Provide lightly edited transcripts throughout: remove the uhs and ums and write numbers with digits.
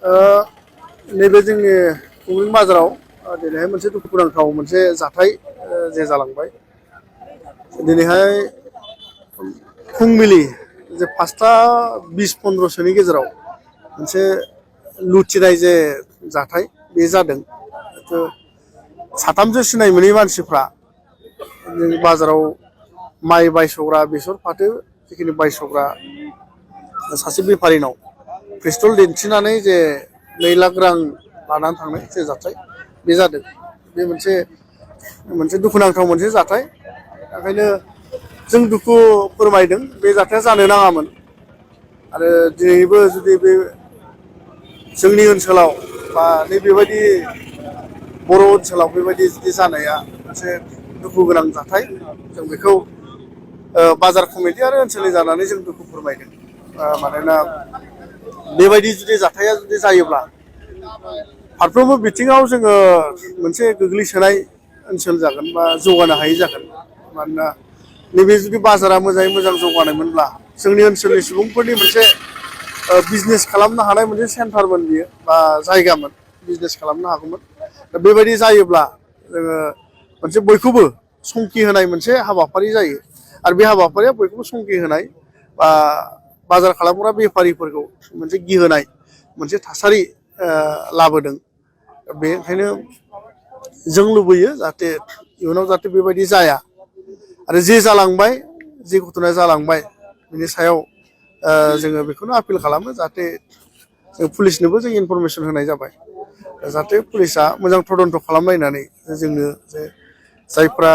नैबे जोंनि कुमिन बाजाराव दिनैहाय मोनसे दुखुनांथाव मोनसे जाथाय जे जालांबाय। दिनैहाय फुंबिलि जे 5:20-15 गेजेराव मोनसे लुथिनाय जे जाथाय बे जादों। साथामसो सिनाय मोनै मानसिफ्रा जोंनि बाजाराव माइ बायसग्रा बेसर फाथो जिखिनि बायसग्रा सासे बेफारिनाव पिस्तल दिन्थिनानै जे 2 लाख रां लानानै थांनाय जे जाथाय बे जादों। बे मोनसे दुखुनांथाव मोनसे जाथाय। ओंखायनो जों दुखु फोरमायदों, बे जाथाया जानो नाङामोन। आरो दिनैबो जुदि बे जोंनि ओनसोलाव बा नैबेबायदि बर' ओनसोलाव बेबायदि जुदि जानाया मोनसे दुखु गोनां जाथाय। जों बेखौ बाजार कमिटि आरो ओनसोलनि जानानै जों दुखु फोरमायदों। मानोना बेबायदि जुदि जाथाया जुदि जायोब्ला फारफ्रोमबो बिथिङाव जोङो मोनसे गोग्लैसोनाय ओनसोल जागोन बा जौगानो हायै जागोन। मानोना नैबे जुदि बाजारा मोजाङै मोजां जौगानायमोनब्ला जोंनि ओनसोलनि सुबुंफोरनि मोनसे बिजनेस खालामनो हानाय मोनसे सेन्टारमोन बियो बा जायगामोन, बिजनेस खालामनो हागौमोन। दा बेबायदि जायोब्ला जोङो मोनसे बयखौबो संखि होनाय मोनसे हाबाफारि जायो। आरो बे हाबाफारिया बयखौबो संखि होनाय बा बाजार खालामग्रा बेफारिफोरखौ मोनसे गिहोनाय मोनसे थासारि लाबोदों। बेनिखायनो जों लुबैयो जाहाथे इयुनाव जाहाथे बेबायदि जाया। आरो जे जालांबाय, जे घटनाया जालांबाय, बिनि सायाव जोङो बेखौनो आपिल खालामो जाहाथे जों पुलिसनोबो जों इनफरमेसन होनाय जाबाय। जाहाथे पुलिसा मोजां तदन्त खालामलायनानै जोंनो जे जायफ्रा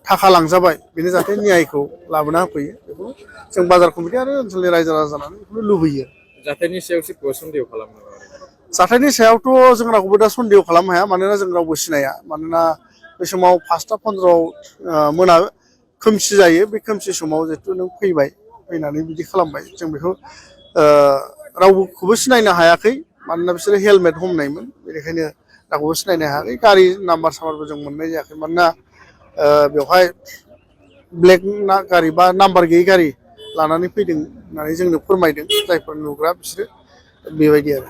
थाखा लांजाबाय बेनो जाहाथे न्यायखौ लाबोना होफैयो। बेखौ जों बाजार कमिटि आरो ओनसोलनि रायजो राजा जानानै बेखौनो लुबैयो। जाथायनि सायाव सोरखौबा सन्देह खालामनो हागौ? जाथायनि सायावथ' जों रावखौबो दा सन्देह खालामनो हाया। मानोना जों रावबो सिनाया। मानोना बे समाव 5:15 मोना खोमसि जायो। बे खोमसि समाव जिहेतु नों फैबाय, फैनानै बिदि खालामबाय, जों बेखौ रावखौबो सिनायनो हायाखै। मानोना बिसोरो हेलमेट हमनायमोन, बेनिखायनो रावखौबो सिनायनो हायाखै। गारि नाम्बार साम्बारबो जों मोननाय जायाखै। मानोना बेवहाय ब्लेक गारि बा नाम्बार गैयि गारि लानानै फैदों होननानै जोंनो फोरमायदों जायफोर नुग्रा बिसोरो। बेबायदि आरो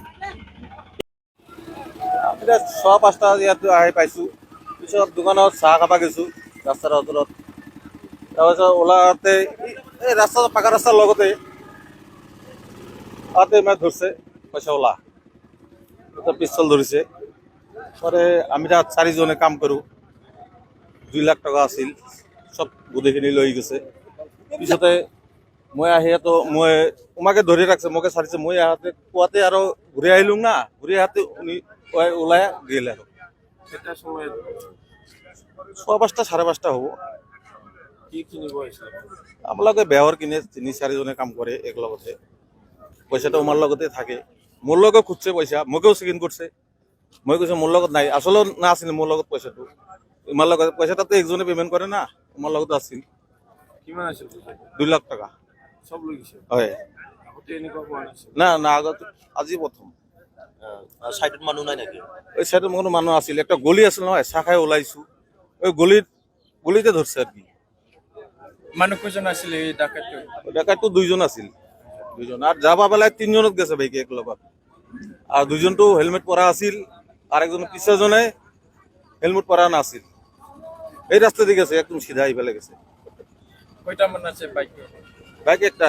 এতিয়া 6:05 ইয়াত আহি পাইছোঁ। পিছত দোকানত চাহ খাব গৈছোঁ ৰাস্তাৰ ওচৰত। তাৰপিছত ওলাওঁতে এই ৰাস্তা পাকা ৰাস্তাৰ লগতে তাতে মানে ধৰিছে পইচা ওলা, পিস্তল ধৰিছে। আমি তাত 4জনে কাম কৰোঁ। 2 লাখ টকা আছিল, চব গোটেইখিনি লৈ গৈছে। পিছতে মই আহিয়াতো মই তোমাকে ধৰি ৰাখছে, মোকে চাৰিছে। মই আহোঁতে কোৱাতে আৰু ঘূৰি আহিলোঁ না, ঘূৰি আহোঁতে ওলাই গেল আৰু। 5:15 5:30 হ'ব। কি কিনিব আহিছিলে? আপোনালোকে বেহৰ কিনে, 3-4জনে কাম কৰে একেলগতে। পইচাটো আমাৰ লগতে থাকে। মোৰ লগত খুজিছে পইচা, মোকেও চেকিং কৰিছে। মই কৈছোঁ মোৰ লগত নাই, আচলত নাছিল মোৰ লগত পইচাটো। তোমাৰ লগত পইচাটো একজনে পে'মেণ্ট কৰে না, তোমাৰ লগত আছিল। কিমান আছিল? 2 লাখ টকা। চব লৈ গৈছে? হয়। আগতে এনেকুৱা হোৱা নাছিল? না না, আগত আজি প্ৰথম। চাইডত মানুহ নাই নেকি? এই চাইডত কোনো মানুহ আছিল। একটা গলি আছিল নহয়, চাহ খাই ওলাইছোঁ। ওই গলিতে ধরছে আর কি। মানুহ কেইজন আছিল এই ডাকাতটো? ডাকাতটো 2জন আছিল, 2জন। আর যাবা বেলায় 3জনত গেছে ভাইকে এক লগত। আর 2জনটো হেলমেট পরা আছিল, আর একজন পিছাজনে হেলমেট পরা নাছিল। এই রাস্তা দিয়ে গেছে, একদম সিধা এইফালে গেছে। কয়টা মান আছে বাইক? বাইক একটা।